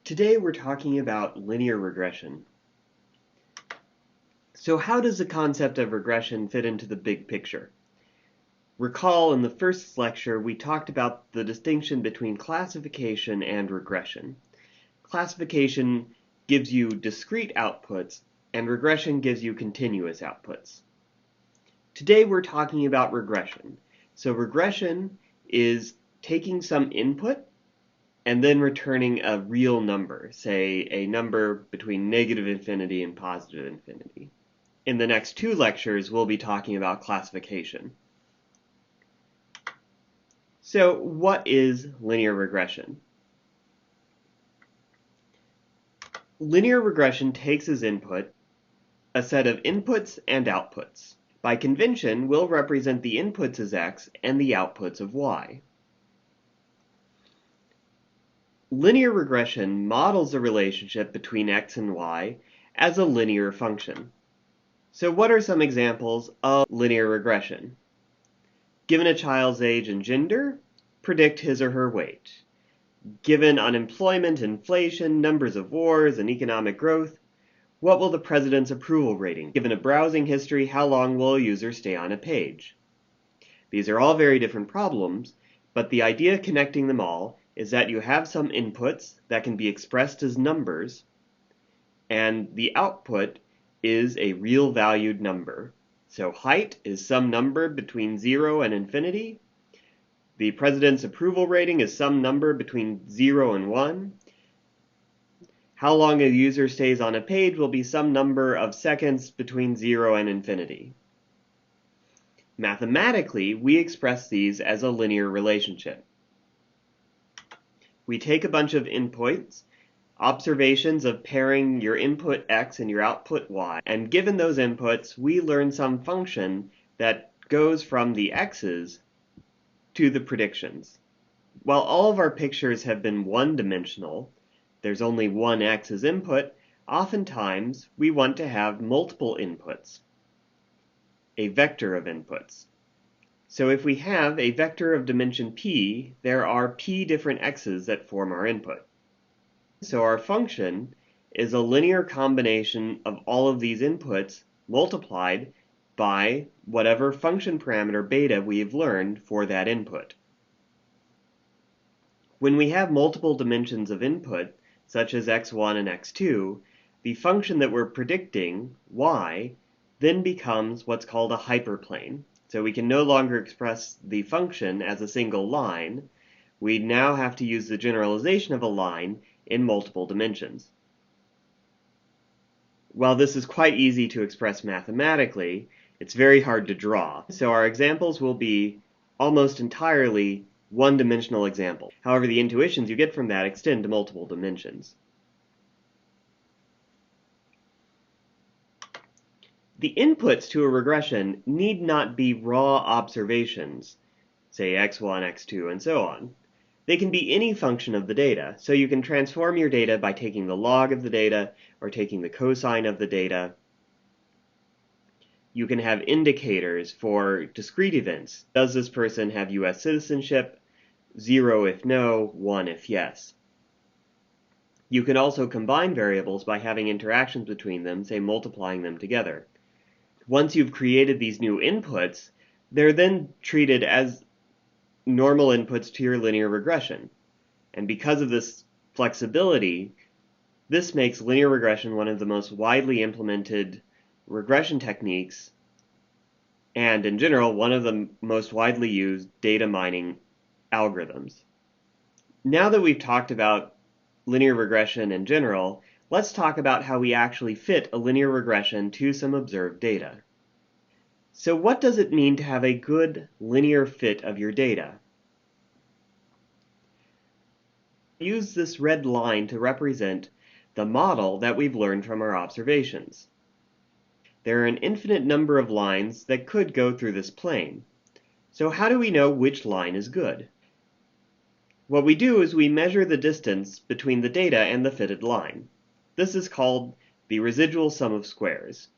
Today we're talking about linear regression. So how does the concept of regression fit into the big picture? Recall in the first lecture we talked about the distinction between classification and regression. Classification gives you discrete outputs, and regression gives you continuous outputs. Today we're talking about regression. So regression is taking some input and then returning a real number, say a number between negative infinity and positive infinity. In the next two lectures, we'll be talking about classification. So what is linear regression? Linear regression takes as input a set of inputs and outputs. By convention, we'll represent the inputs as x and the outputs of y. Linear regression models the relationship between x and y as a linear function. So what are some examples of linear regression? Given a child's age and gender, predict his or her weight. Given unemployment, inflation, numbers of wars, and economic growth, what will the president's approval rating be? Given a browsing history, how long will a user stay on a page? These are all very different problems, but the idea connecting them all is that you have some inputs that can be expressed as numbers, and the output is a real valued number. So height is some number between 0 and infinity. The president's approval rating is some number between 0 and 1. How long a user stays on a page will be some number of seconds between 0 and infinity. Mathematically, we express these as a linear relationship. We take a bunch of inputs, observations of pairing your input x and your output y, and given those inputs, we learn some function that goes from the x's to the predictions. While all of our pictures have been one-dimensional, there's only one x as input, oftentimes we want to have multiple inputs, a vector of inputs. So if we have a vector of dimension p, there are p different x's that form our input. So our function is a linear combination of all of these inputs multiplied by whatever function parameter beta we've learned for that input. When we have multiple dimensions of input, such as x1 and x2, the function that we're predicting, y, then becomes what's called a hyperplane. So we can no longer express the function as a single line. We now have to use the generalization of a line in multiple dimensions. While this is quite easy to express mathematically, it's very hard to draw. So our examples will be almost entirely one-dimensional examples. However, the intuitions you get from that extend to multiple dimensions. The inputs to a regression need not be raw observations, say x1, x2, and so on. They can be any function of the data, so you can transform your data by taking the log of the data or taking the cosine of the data. You can have indicators for discrete events. Does this person have US citizenship? 0 if no, 1 if yes. You can also combine variables by having interactions between them, say multiplying them together. Once you've created these new inputs, they're then treated as normal inputs to your linear regression. And because of this flexibility, this makes linear regression one of the most widely implemented regression techniques, and in general, one of the most widely used data mining algorithms. Now that we've talked about linear regression in general, let's talk about how we actually fit a linear regression to some observed data. So what does it mean to have a good linear fit of your data? Use this red line to represent the model that we've learned from our observations. There are an infinite number of lines that could go through this plane. So how do we know which line is good? What we do is we measure the distance between the data and the fitted line. This is called the residual sum of squares.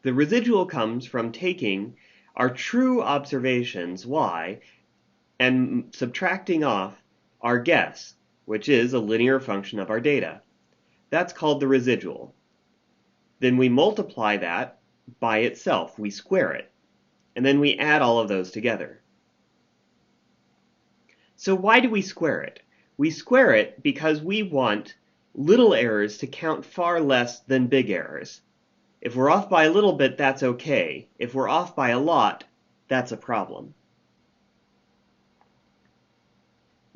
The residual comes from taking our true observations, y, and subtracting off our guess, which is a linear function of our data. That's called the residual. Then we multiply that by itself. We square it. And then we add all of those together. So why do we square it? We square it because we want little errors to count far less than big errors. If we're off by a little bit, that's okay. If we're off by a lot, that's a problem.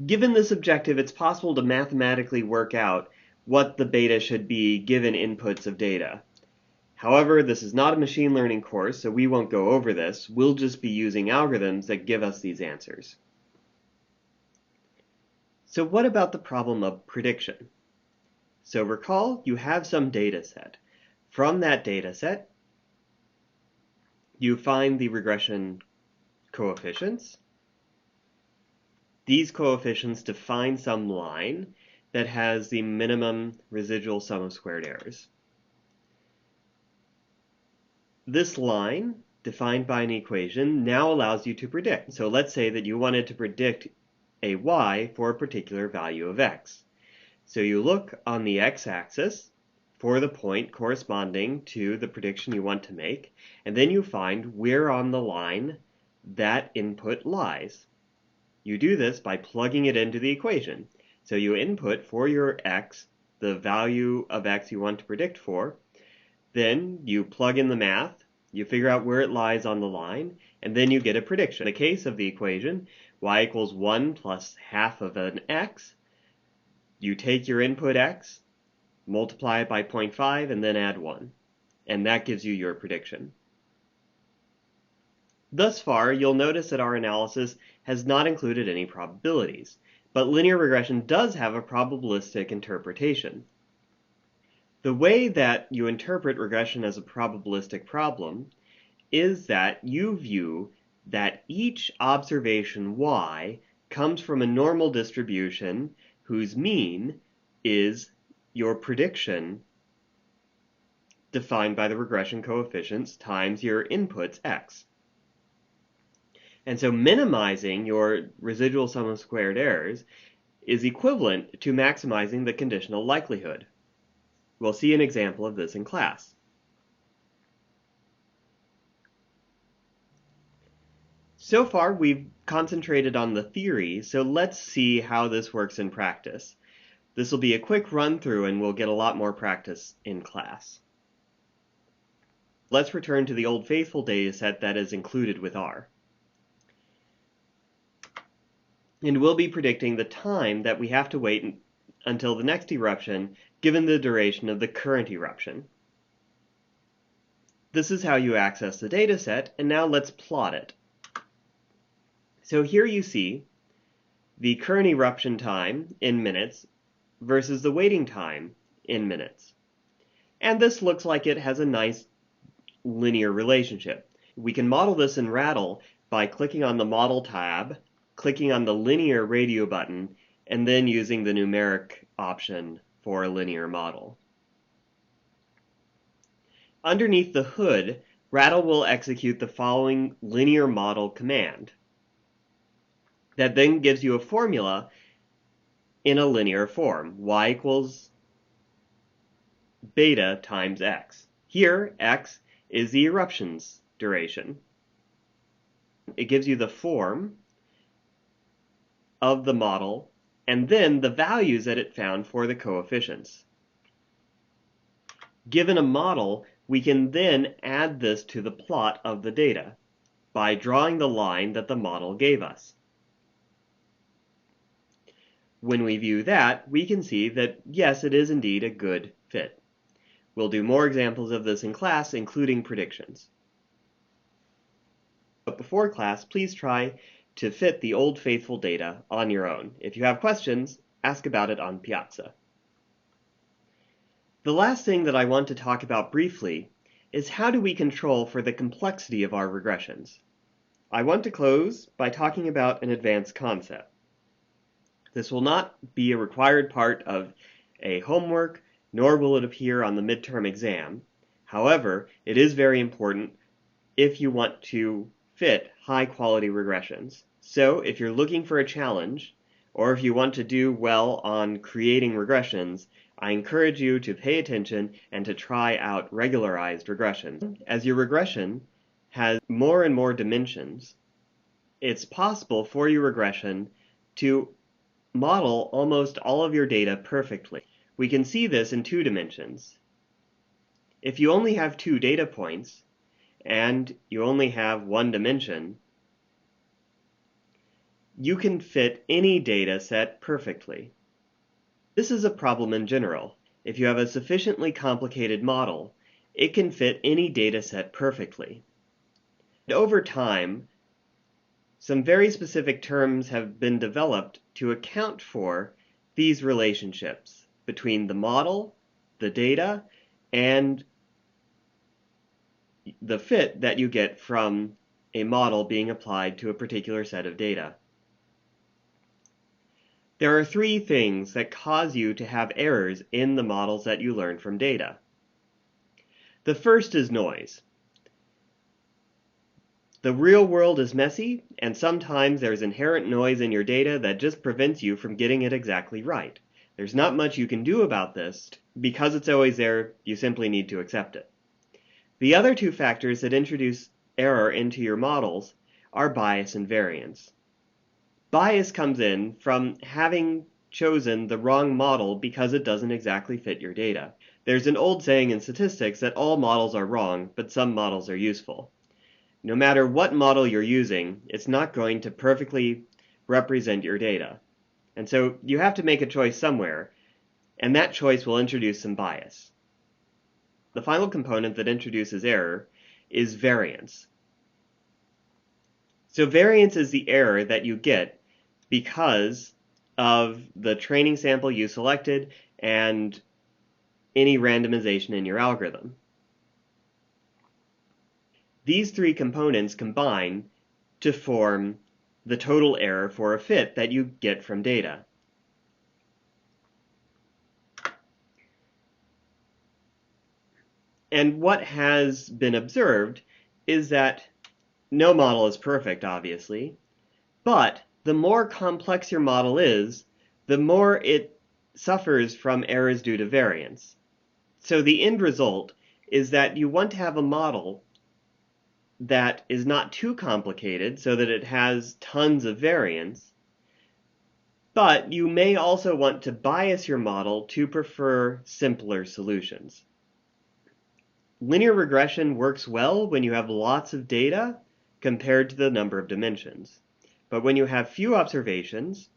Given this objective, it's possible to mathematically work out what the beta should be given inputs of data. However, this is not a machine learning course, so we won't go over this. We'll just be using algorithms that give us these answers. So what about the problem of prediction? So recall you have some data set. From that data set, you find the regression coefficients. These coefficients define some line that has the minimum residual sum of squared errors. This line, defined by an equation, now allows you to predict. So let's say that you wanted to predict a y for a particular value of x. So you look on the x-axis for the point corresponding to the prediction you want to make, and then you find where on the line that input lies. You do this by plugging it into the equation. So you input for your x the value of x you want to predict for, then you plug in the math, you figure out where it lies on the line, and then you get a prediction. In the case of the equation, y equals 1 plus half of an x, you take your input x, multiply it by 0.5, and then add 1. And that gives you your prediction. Thus far, you'll notice that our analysis has not included any probabilities, but linear regression does have a probabilistic interpretation. The way that you interpret regression as a probabilistic problem is that you view that each observation y comes from a normal distribution whose mean is your prediction defined by the regression coefficients times your inputs x. And so minimizing your residual sum of squared errors is equivalent to maximizing the conditional likelihood. We'll see an example of this in class. So far, we've concentrated on the theory, so let's see how this works in practice. This will be a quick run through and we'll get a lot more practice in class. Let's return to the Old Faithful dataset that is included with R. And we'll be predicting the time that we have to wait until the next eruption, given the duration of the current eruption. This is how you access the dataset, and now let's plot it. So here you see the current eruption time in minutes versus the waiting time in minutes. And this looks like it has a nice linear relationship. We can model this in Rattle by clicking on the Model tab, clicking on the Linear radio button, and then using the numeric option for a linear model. Underneath the hood, Rattle will execute the following linear model command that then gives you a formula in a linear form, y equals beta times x. Here, x is the eruption's duration. It gives you the form of the model and then the values that it found for the coefficients. Given a model, we can then add this to the plot of the data by drawing the line that the model gave us. When we view that, we can see that yes, it is indeed a good fit. We'll do more examples of this in class, including predictions. But before class, please try to fit the Old Faithful data on your own. If you have questions, ask about it on Piazza. The last thing that I want to talk about briefly is how do we control for the complexity of our regressions. I want to close by talking about an advanced concept. This will not be a required part of a homework, nor will it appear on the midterm exam. However, it is very important if you want to fit high-quality regressions. So if you're looking for a challenge, or if you want to do well on creating regressions, I encourage you to pay attention and to try out regularized regression. As your regression has more and more dimensions, it's possible for your regression to model almost all of your data perfectly. We can see this in 2 dimensions. If you only have 2 data points, and you only have 1 dimension, you can fit any data set perfectly. This is a problem in general. If you have a sufficiently complicated model, it can fit any data set perfectly. And over time, some very specific terms have been developed to account for these relationships between the model, the data, and the fit that you get from a model being applied to a particular set of data. There are 3 things that cause you to have errors in the models that you learn from data. The first is noise. The real world is messy, and sometimes there's inherent noise in your data that just prevents you from getting it exactly right. There's not much you can do about this. Because it's always there, you simply need to accept it. The other 2 factors that introduce error into your models are bias and variance. Bias comes in from having chosen the wrong model because it doesn't exactly fit your data. There's an old saying in statistics that all models are wrong, but some models are useful. No matter what model you're using, it's not going to perfectly represent your data. And so you have to make a choice somewhere, and that choice will introduce some bias. The final component that introduces error is variance. So variance is the error that you get because of the training sample you selected and any randomization in your algorithm. These 3 components combine to form the total error for a fit that you get from data. And what has been observed is that no model is perfect, obviously, but the more complex your model is, the more it suffers from errors due to variance. So the end result is that you want to have a model that is not too complicated so that it has tons of variance, but you may also want to bias your model to prefer simpler solutions. Linear regression works well when you have lots of data compared to the number of dimensions. But when you have few observations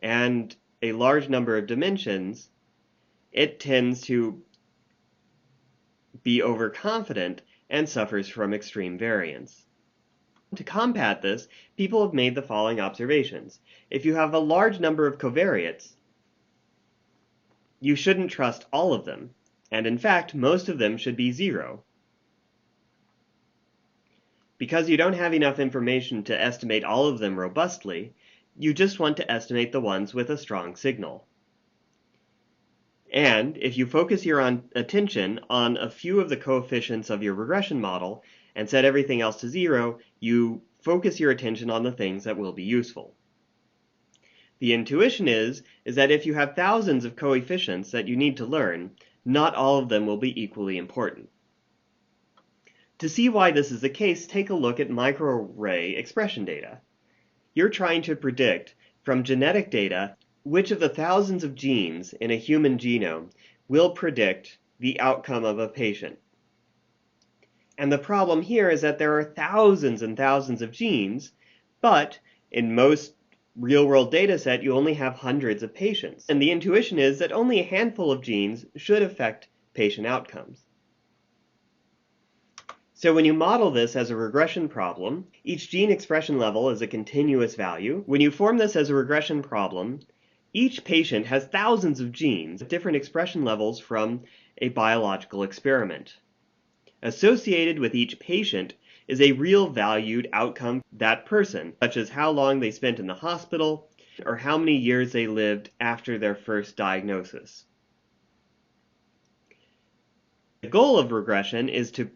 and a large number of dimensions, it tends to be overconfident and suffers from extreme variance. To combat this, people have made the following observations. If you have a large number of covariates, you shouldn't trust all of them, and in fact, most of them should be 0. Because you don't have enough information to estimate all of them robustly, you just want to estimate the ones with a strong signal. And if you focus your attention on a few of the coefficients of your regression model and set everything else to 0, you focus your attention on the things that will be useful. The intuition is that if you have thousands of coefficients that you need to learn, not all of them will be equally important. To see why this is the case, take a look at microarray expression data. You're trying to predict from genetic data which of the thousands of genes in a human genome will predict the outcome of a patient. And the problem here is that there are thousands and thousands of genes, but in most real-world data set, you only have hundreds of patients. And the intuition is that only a handful of genes should affect patient outcomes. So when you model this as a regression problem, each gene expression level is a continuous value. When you form this as a regression problem, each patient has thousands of genes at different expression levels from a biological experiment. Associated with each patient is a real valued outcome for that person, such as how long they spent in the hospital or how many years they lived after their first diagnosis. The goal of regression is to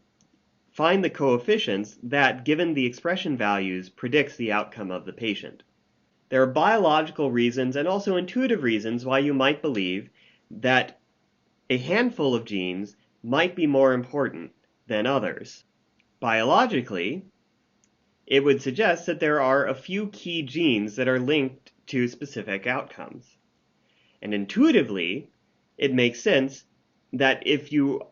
find the coefficients that, given the expression values, predicts the outcome of the patient. There are biological reasons and also intuitive reasons why you might believe that a handful of genes might be more important than others. Biologically, it would suggest that there are a few key genes that are linked to specific outcomes. And intuitively, it makes sense that if you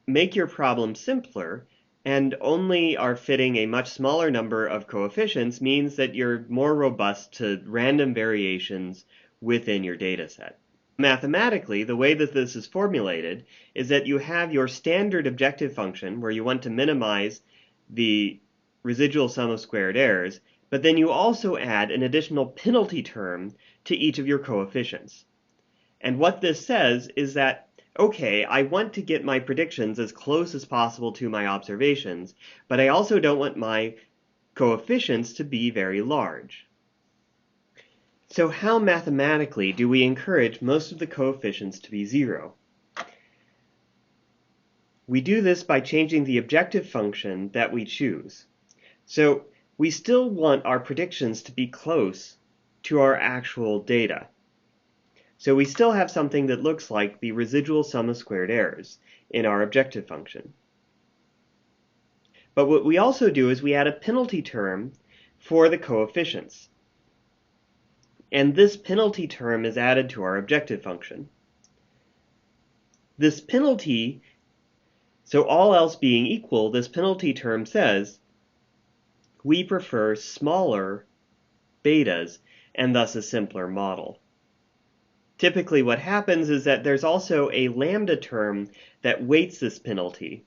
make your problem simpler and only are fitting a much smaller number of coefficients means that you're more robust to random variations within your data set. Mathematically, the way that this is formulated is that you have your standard objective function where you want to minimize the residual sum of squared errors, but then you also add an additional penalty term to each of your coefficients. And what this says is that, okay, I want to get my predictions as close as possible to my observations, but I also don't want my coefficients to be very large. So how mathematically do we encourage most of the coefficients to be zero? We do this by changing the objective function that we choose. So we still want our predictions to be close to our actual data. So we still have something that looks like the residual sum of squared errors in our objective function. But what we also do is we add a penalty term for the coefficients. And this penalty term is added to our objective function. This penalty, so all else being equal, this penalty term says we prefer smaller betas and thus a simpler model. Typically what happens is that there's also a lambda term that weights this penalty.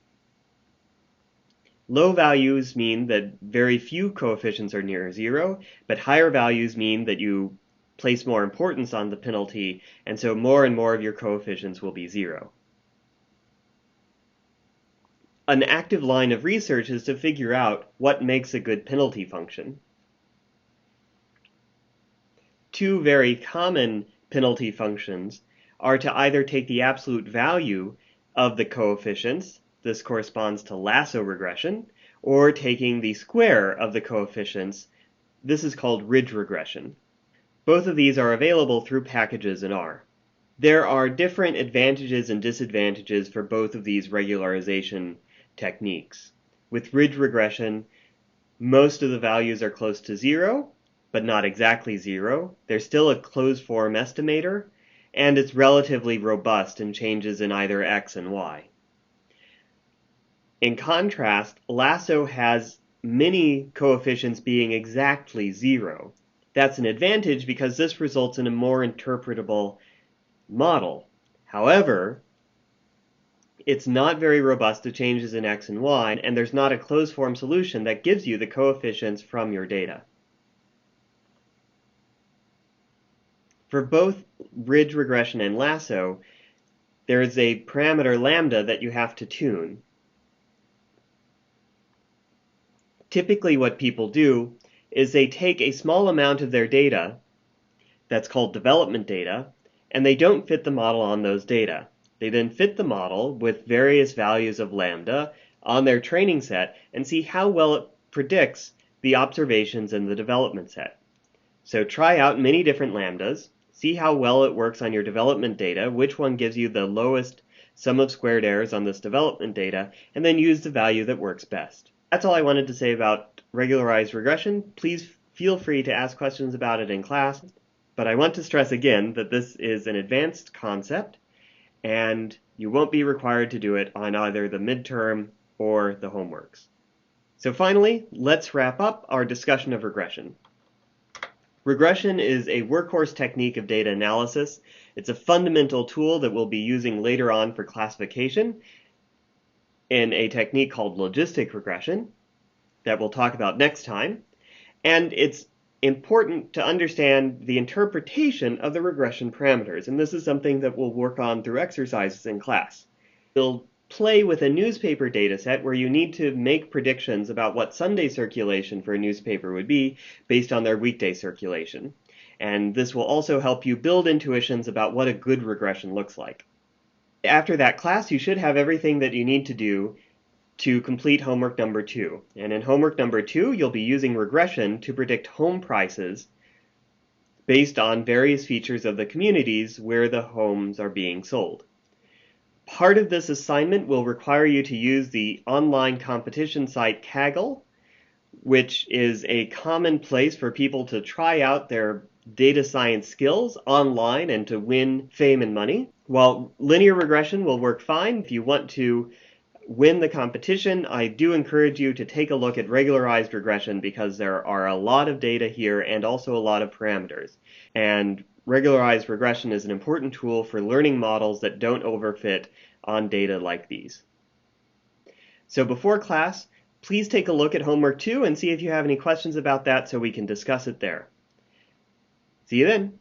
Low values mean that very few coefficients are near zero, but higher values mean that you place more importance on the penalty, and so more and more of your coefficients will be zero. An active line of research is to figure out what makes a good penalty function. Two very common penalty functions are to either take the absolute value of the coefficients, this corresponds to lasso regression, or taking the square of the coefficients, this is called ridge regression. Both of these are available through packages in R. There are different advantages and disadvantages for both of these regularization techniques. With ridge regression, most of the values are close to zero, but not exactly zero. There's still a closed form estimator, and it's relatively robust and changes in either x and y. In contrast, lasso has many coefficients being exactly zero. That's an advantage because this results in a more interpretable model. However, it's not very robust to changes in x and y, and there's not a closed form solution that gives you the coefficients from your data. For both ridge regression and lasso, there is a parameter lambda that you have to tune. Typically what people do is they take a small amount of their data, that's called development data, and they don't fit the model on those data. They then fit the model with various values of lambda on their training set and see how well it predicts the observations in the development set. So try out many different lambdas, see how well it works on your development data, which one gives you the lowest sum of squared errors on this development data, and then use the value that works best. That's all I wanted to say about regularized regression. Please feel free to ask questions about it in class, but I want to stress again that this is an advanced concept, and you won't be required to do it on either the midterm or the homeworks. So finally, let's wrap up our discussion of regression. Regression is a workhorse technique of data analysis. It's a fundamental tool that we'll be using later on for classification in a technique called logistic regression that we'll talk about next time. And it's important to understand the interpretation of the regression parameters, and this is something that we'll work on through exercises in class. We'll play with a newspaper dataset where you need to make predictions about what Sunday circulation for a newspaper would be based on their weekday circulation. And this will also help you build intuitions about what a good regression looks like. After that class, you should have everything that you need to do to complete homework number 2. And in homework number 2, you'll be using regression to predict home prices based on various features of the communities where the homes are being sold. Part of this assignment will require you to use the online competition site Kaggle, which is a common place for people to try out their data science skills online and to win fame and money. While linear regression will work fine, if you want to win the competition, I do encourage you to take a look at regularized regression because there are a lot of data here and also a lot of parameters. And regularized regression is an important tool for learning models that don't overfit on data like these. So before class, please take a look at homework 2 and see if you have any questions about that so we can discuss it there. See you then.